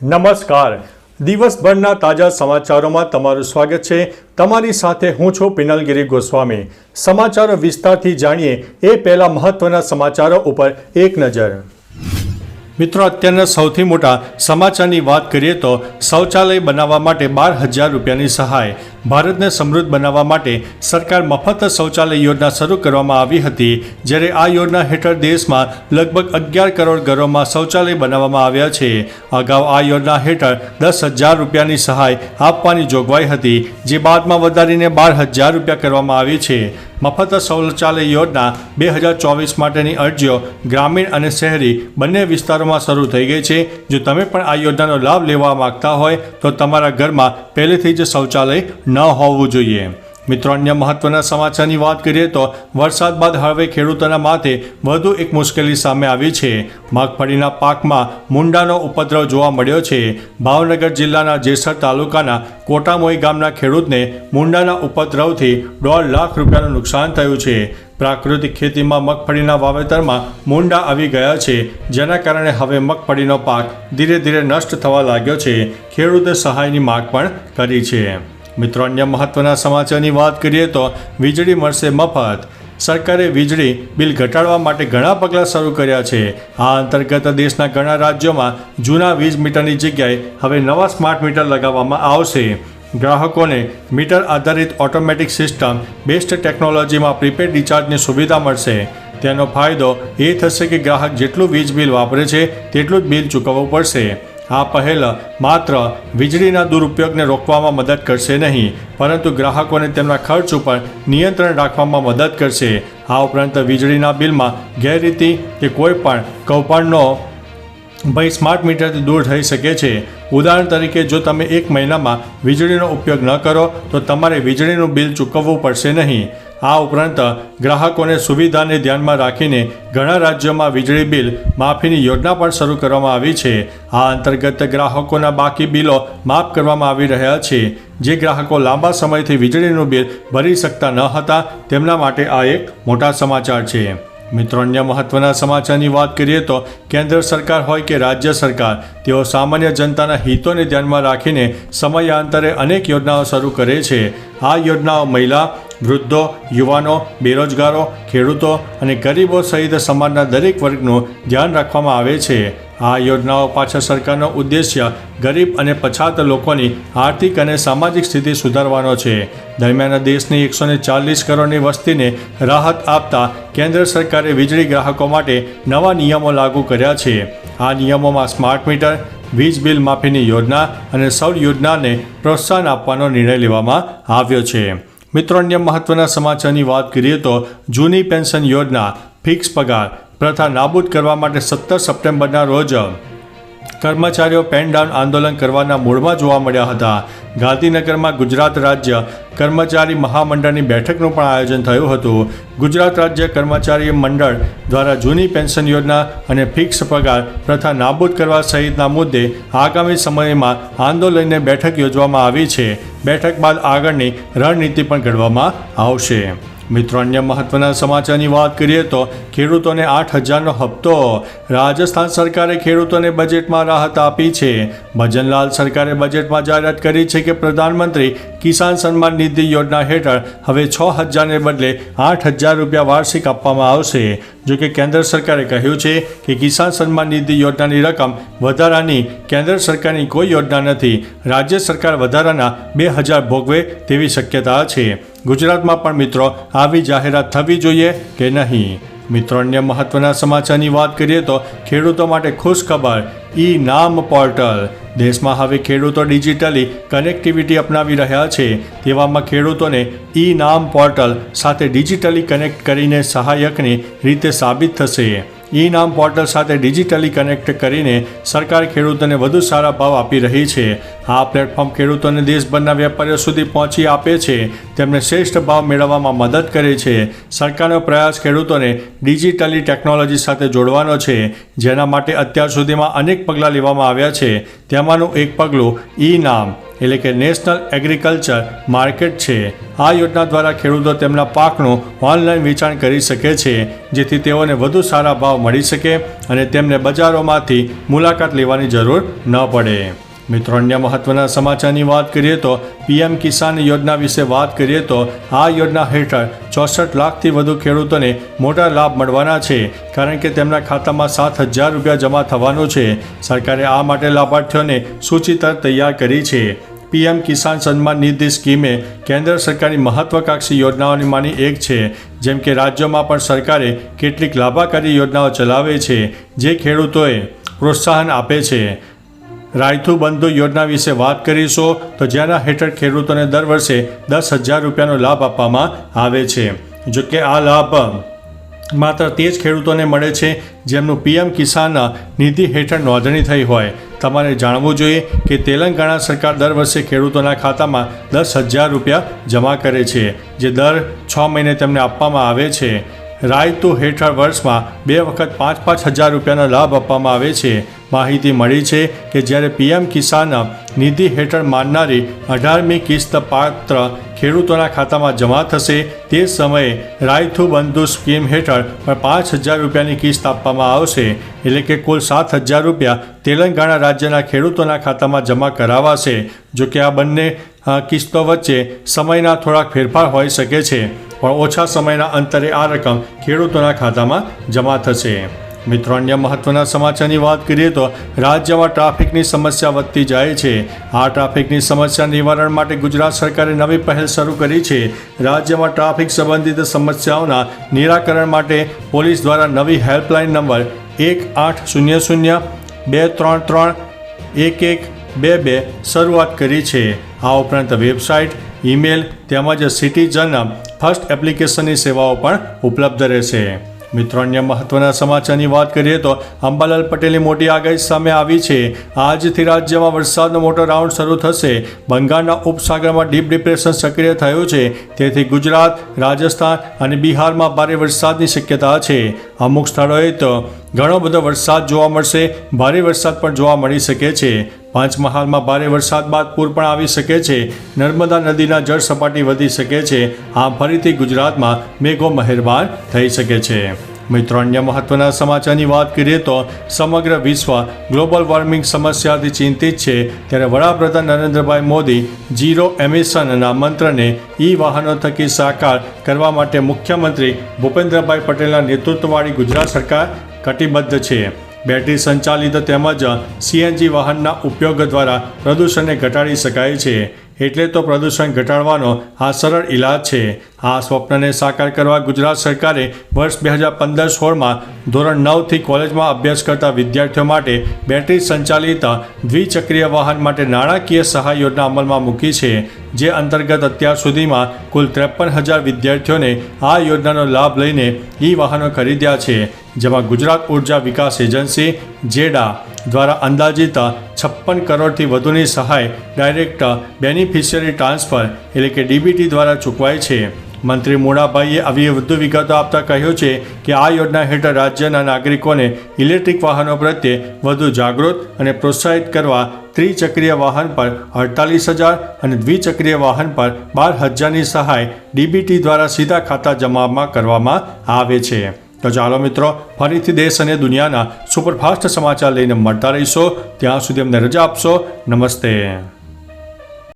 નમસ્કાર. દિવસભરના તાજા સમાચારોમાં તમારું સ્વાગત છે. તમારી સાથે હું છું પિનલગીરી ગોસ્વામી. સમાચારો વિસ્તારથી જાણીએ એ પહેલા મહત્વના સમાચારો ઉપર એક નજર. મિત્રો, અત્યારના સૌથી મોટા સમાચારની વાત કરીએ તો શૌચાલય બનાવવા માટે 12,000 રૂપિયાની સહાય. ભારતને સમૃદ્ધ બનાવવા માટે સરકાર મફત શૌચાલય યોજના શરૂ કરવામાં આવી હતી. જ્યારે આ યોજના હેઠળ દેશમાં લગભગ 11 કરોડ ઘરોમાં શૌચાલય બનાવવામાં આવ્યા છે. અગાઉ આ યોજના હેઠળ 10,000 રૂપિયાની સહાય આપવાની જોગવાઈ હતી, જે બાદમાં વધારીને 12,000 રૂપિયા કરવામાં આવી છે. મફત શૌચાલય યોજના 2024 માટેની અરજીઓ ગ્રામીણ અને શહેરી બંને વિસ્તારોમાં શરૂ થઈ ગઈ છે. જો તમે પણ આ યોજનાનો લાભ લેવા માંગતા હોય તો તમારા ઘરમાં પહેલેથી જ શૌચાલય ન હોવું જોઈએ. મિત્રો, અન્ય મહત્વના સમાચારની વાત કરીએ તો વરસાદ બાદ હવે ખેડૂતોના માથે વધુ એક મુશ્કેલી સામે આવી છે. મગફળીના પાકમાં મૂંડાનો ઉપદ્રવ જોવા મળ્યો છે. ભાવનગર જિલ્લાના જેસર તાલુકાના કોટામોઈ ગામના ખેડૂતને મૂંડાના ઉપદ્રવથી 1.5 લાખ રૂપિયાનું નુકસાન થયું છે. પ્રાકૃતિક ખેતીમાં મગફળીના વાવેતરમાં મૂંડા આવી ગયા છે, જેના કારણે હવે મગફળીનો પાક ધીરે ધીરે નષ્ટ થવા લાગ્યો છે. ખેડૂતે સહાયની માંગ પણ કરી છે. મિત્રો, અન્ય મહત્વના સમાચારની વાત કરીએ તો વીજળી મળશે મફત. સરકારે વીજળી બિલ ઘટાડવા માટે ઘણા પગલાં શરૂ કર્યા છે. આ અંતર્ગત દેશના ઘણા રાજ્યોમાં જૂના વીજ મીટરની જગ્યાએ હવે નવા સ્માર્ટ મીટર લગાવવામાં આવશે. ગ્રાહકોને મીટર આધારિત ઓટોમેટિક સિસ્ટમ બેસ્ટ ટેકનોલોજીમાં પ્રીપેડ રિચાર્જની સુવિધા મળશે. તેનો ફાયદો એ થશે કે ગ્રાહક જેટલું વીજ બિલ વાપરે છે તેટલું જ બિલ ચૂકવવું પડશે. આ પહેલ માત્ર વીજળીના દુરુપયોગને રોકવામાં મદદ કરશે નહીં, પરંતુ ગ્રાહકોને તેમના ખર્ચ ઉપર નિયંત્રણ રાખવામાં મદદ કરશે. આ ઉપરાંત વીજળીના બિલમાં ગેરરીતિ કે કોઈ પણ કૌભાંડનો ભય સ્માર્ટ મીટરથી દૂર થઈ શકે છે. ઉદાહરણ તરીકે, જો તમે એક મહિનામાં વીજળીનો ઉપયોગ ન કરો તો તમારે વીજળીનું બિલ ચૂકવવું પડશે નહીં. આ ઉપરાંત ગ્રાહકોને સુવિધાને ધ્યાનમાં રાખીને ઘણા રાજ્યોમાં વીજળી બિલ માફીની યોજના પણ શરૂ કરવામાં આવી છે. આ અંતર્ગત ગ્રાહકોના બાકી બિલો માફ કરવામાં આવી રહ્યા છે. જે ગ્રાહકો લાંબા સમયથી વીજળીનું બિલ ભરી શકતા ન હતા તેમના માટે આ એક મોટા સમાચાર છે. મિત્રો, અન્ય મહત્વના સમાચારની વાત કરીએ તો કેન્દ્ર સરકાર હોય કે રાજ્ય સરકાર, તેઓ સામાન્ય જનતાના હિતોને ધ્યાનમાં રાખીને સમયાંતરે અનેક યોજનાઓ શરૂ કરે છે. આ યોજનાઓ મહિલા, વૃદ્ધો, યુવાનો, બેરોજગારો, ખેડૂતો અને ગરીબો સહિત સમાજના દરેક વર્ગનું ધ્યાન રાખવામાં આવે છે. આ યોજનાઓ પાછળ સરકારનો ઉદ્દેશ્ય ગરીબ અને પછાત લોકોની આર્થિક અને સામાજિક સ્થિતિ સુધારવાનો છે. દરમિયાન દેશની 140 કરોડની વસ્તીને રાહત આપતા કેન્દ્ર સરકારે વીજળી ગ્રાહકો માટે નવા નિયમો લાગુ કર્યા છે. આ નિયમોમાં સ્માર્ટ મીટર, વીજ બિલ માફીની યોજના અને સૌર યોજનાને પ્રોત્સાહન આપવાનો નિર્ણય લેવામાં આવ્યો છે. મિત્રો, અન્ય મહત્વના સમાચારની વાત કરીએ તો જૂની પેન્શન યોજના ફિક્સ પગાર પ્રથા નાબૂદ કરવા માટે 17 સપ્ટેમ્બરના રોજ કર્મચારીઓ પેન ડાઉન આંદોલન કરવાના મૂડમાં જોવા મળ્યા હતા. ગાંધીનગરમાં ગુજરાત રાજ્ય કર્મચારી મહામંડળની બેઠકનું પણ આયોજન થયું હતું. ગુજરાત રાજ્ય કર્મચારી મંડળ દ્વારા જૂની પેન્શન યોજના અને ફિક્સ પગાર પ્રથા નાબૂદ કરવા સહિતના મુદ્દે આગામી સમયમાં આંદોલનની બેઠક યોજવામાં આવી છે. બેઠક બાદ આગળની રણનીતિ પણ ઘડવામાં આવશે. મિત્રો, અન્ય મહત્વના સમાચારની વાત કરીએ તો ખેડૂતોને 8,000નો હપ્તો. રાજસ્થાન સરકારે ખેડૂતોને બજેટમાં રાહત આપી છે. ભજનલાલ સરકારે બજેટમાં જાહેરાત કરી છે કે પ્રધાનમંત્રી કિસાન સન્માન નિધિ યોજના હેઠળ હવે 6,000ને બદલે 8,000 રૂપિયા વાર્ષિક આપવામાં આવશે. જો કે કેન્દ્ર સરકારે કહ્યું છે કે કિસાન સન્માન નિધિ યોજનાની રકમ વધારાની કેન્દ્ર સરકારની કોઈ યોજના નથી. રાજ્ય સરકાર વધારાના 2,000 ભોગવે તેવી શક્યતા છે. ગુજરાતમાં પણ મિત્રો આવી જાહેરાત થવી જોઈએ કે નહીં. મિત્રો, અન્ય મહત્વના સમાચારની વાત કરીએ તો ખેડૂતો માટે ખુશ ખબર. ઈ નામ પોર્ટલ. દેશમાં હવે ખેડૂતો ડિજિટલી કનેક્ટિવિટી અપનાવી રહ્યા છે. તેવામાં ખેડૂતોને ઈ નામ પોર્ટલ સાથે ડિજિટલી કનેક્ટ કરીને સહાયકની રીતે સાબિત થશે. ઈ નામ પોર્ટલ સાથે ડિજિટલી કનેક્ટ કરીને સરકાર ખેડૂતોને વધુ સારા ભાવ આપી રહી છે. આ પ્લેટફોર્મ ખેડૂતોને દેશભરના વેપારીઓ સુધી પહોંચી આપે છે, તેમને શ્રેષ્ઠ ભાવ મેળવવામાં મદદ કરે છે. સરકારનો પ્રયાસ ખેડૂતોને ડિજિટલી ટેકનોલોજી સાથે જોડવાનો છે, જેના માટે અત્યાર સુધીમાં અનેક પગલાં લેવામાં આવ્યા છે. તેમાંનું એક પગલું ઈ નામ એટલે કે નેશનલ એગ્રીકલ્ચર માર્કેટ છે. આ યોજના દ્વારા ખેડૂતો તેમના પાકનું ઓનલાઈન વેચાણ કરી શકે છે, જેથી તેઓને વધુ સારા ભાવ મળી શકે અને તેમને બજારોમાંથી મુલાકાત લેવાની જરૂર ન પડે. મિત્રો, અન્ય મહત્વના સમાચારની વાત કરીએ તો પીએમ કિસાન યોજના વિશે વાત કરીએ તો આ યોજના હેઠળ 64 લાખથી વધુ ખેડૂતોને મોટા લાભ મળવાના છે, કારણ કે તેમના ખાતામાં 7,000 રૂપિયા જમા થવાનું છે. સરકારે આ માટે લાભાર્થીઓને સૂચિ તૈયાર કરી છે. પીએમ કિસાન સન્માન નિધિ સ્કીમે કેન્દ્ર સરકારની મહત્વાકાંક્ષી યોજનાઓમાંની એક છે. જેમ કે રાજ્યોમાં પણ સરકારે કેટલીક લાભકારી યોજનાઓ ચલાવે છે, જે ખેડૂતોએ પ્રોત્સાહન આપે છે. રાયથુ બંધુ યોજના વિશે વાત કરીશું તો જેના હેઠળ ખેડૂતોને દર વર્ષે 10,000 રૂપિયાનો લાભ આપવામાં આવે છે. જો કે આ લાભ માત્ર તે જ ખેડૂતોને મળે છે જેમનું પીએમ કિસાન નિધિ હેઠળ નોંધણી થઈ હોય. તમારે જાણવું જોઈએ કે તેલંગાણા સરકાર દર વર્ષે ખેડૂતોના ખાતામાં 10,000 રૂપિયા જમા કરે છે, જે દર 6 મહિને તેમને આપવામાં આવે છે. રાયતુ હેઠળ વર્ષમાં 2 વખત 5,000 રૂપિયાનો લાભ આપવામાં આવે છે. માહિતી મળી છે કે જ્યારે પીએમ કિસાન નિધિ હેઠળ માંડનારી 18મી કિસ્ત પાત્ર ખેડૂતોના ખાતામાં જમા થશે, તે સમયે રાયથુ બંધુ સ્કીમ હેઠળ પણ 5,000 રૂપિયાની કિસ્ત આપવામાં આવશે. એટલે કે કુલ 7,000 રૂપિયા તેલંગાણા રાજ્યના ખેડૂતોના ખાતામાં જમા કરાવાશે. જો કે આ બંને કિસ્તો વચ્ચે સમયના થોડાક ફેરફાર હોઈ શકે છે, પણ ઓછા સમયના અંતરે આ રકમ ખેડૂતોના ખાતામાં જમા થશે. મિત્રો, અન્ય મહત્વના સમાચારની વાત કરીએ તો રાજ્યમાં ટ્રાફિકની સમસ્યા વધતી જાય છે. આ ટ્રાફિકની સમસ્યા નિવારણ માટે ગુજરાત સરકારે નવી પહેલ શરૂ કરી છે. રાજ્યમાં ટ્રાફિક સંબંધિત સમસ્યાઓના નિરાકરણ માટે પોલીસ દ્વારા નવી હેલ્પલાઇન નંબર 1800-233-1122 શરૂઆત કરી છે. આ ઉપરાંત વેબસાઇટ, ઈમેલ તેમજ સિટીઝન ફર્સ્ટ એપ્લિકેશનની સેવાઓ પણ ઉપલબ્ધ રહેશે. મિત્રો, અન્ય મહત્વના સમાચારની વાત કરીએ તો અંબાલાલ પટેલની મોટી આગાહી સામે આવી છે. આજથી રાજ્યમાં વરસાદનો મોટો રાઉન્ડ શરૂ થશે. બંગાળના ઉપસાગરમાં ડીપ ડિપ્રેશન સક્રિય થયું છે, તેથી ગુજરાત, રાજસ્થાન અને બિહારમાં ભારે વરસાદની શક્યતા છે. અમુક સ્થળોએ તો ઘણો બધો વરસાદ જોવા મળશે. ભારે વરસાદ પણ જોવા મળી શકે છે. પંચમહાલમાં ભારે વરસાદ બાદ પૂર પણ આવી શકે છે. નર્મદા નદીના જળ સપાટી વધી શકે છે. આમ ફરીથી ગુજરાતમાં મેઘો મહેરબાન થઈ શકે છે. મિત્રો, અન્ય મહત્વના સમાચારની વાત કરીએ તો સમગ્ર વિશ્વ ગ્લોબલ વોર્મિંગ સમસ્યાથી ચિંતિત છે, ત્યારે વડાપ્રધાન નરેન્દ્રભાઈ મોદી ઝીરો એમિશનના મંત્રને વાહનો થકી સાકાર કરવા માટે મુખ્યમંત્રી ભૂપેન્દ્રભાઈ પટેલના નેતૃત્વવાળી ગુજરાત સરકાર કટિબદ્ધ છે. બેટરી સંચાલિત તેમજ સીએનજી વાહનના ઉપયોગ દ્વારા પ્રદૂષણને ઘટાડી શકાય છે. એટલે તો પ્રદૂષણ ઘટાડવાનો આ સરળ ઇલાજ છે. આ સ્વપ્નને સાકાર કરવા ગુજરાત સરકારે વર્ષ 2015-16માં ધોરણ 9થી કોલેજમાં અભ્યાસ કરતા વિદ્યાર્થીઓ માટે બેટરી સંચાલિત દ્વિચક્રીય વાહન માટે નાણાકીય સહાય યોજના અમલમાં મૂકી છે, જે અંતર્ગત અત્યાર સુધીમાં કુલ 53,000 વિદ્યાર્થીઓને આ યોજનાનો લાભ લઈને વાહનો ખરીદ્યા છે. જેમાં ગુજરાત ઉર્જા વિકાસ એજન્સી જેડા દ્વારા અંદાજિત 56 કરોડથી વધુની સહાય ડાયરેક્ટ બેનિફિશિયરી ટ્રાન્સફર એટલે કે ડીબીટી દ્વારા ચૂકવાય છે. મંત્રી મોડાભાઈએ આવી વધુ વિગતો આપતા કહ્યું છે કે આ યોજના હેઠળ રાજ્યના નાગરિકોને ઇલેક્ટ્રિક વાહનો પ્રત્યે વધુ જાગૃત અને પ્રોત્સાહિત કરવા ત્રિચક્રીય વાહન પર 48,000 અને દ્વિચક્રીય વાહન પર 12,000ની સહાય ડીબીટી દ્વારા સીધા ખાતા જમામાં કરવામાં આવે છે. તો ચાલો મિત્રો, ફરીથી દેશ અને દુનિયાના સુપરફાસ્ટ સમાચાર લઈને મળતા રહીશો. ત્યાં સુધી અમને રજા આપશો. નમસ્તે.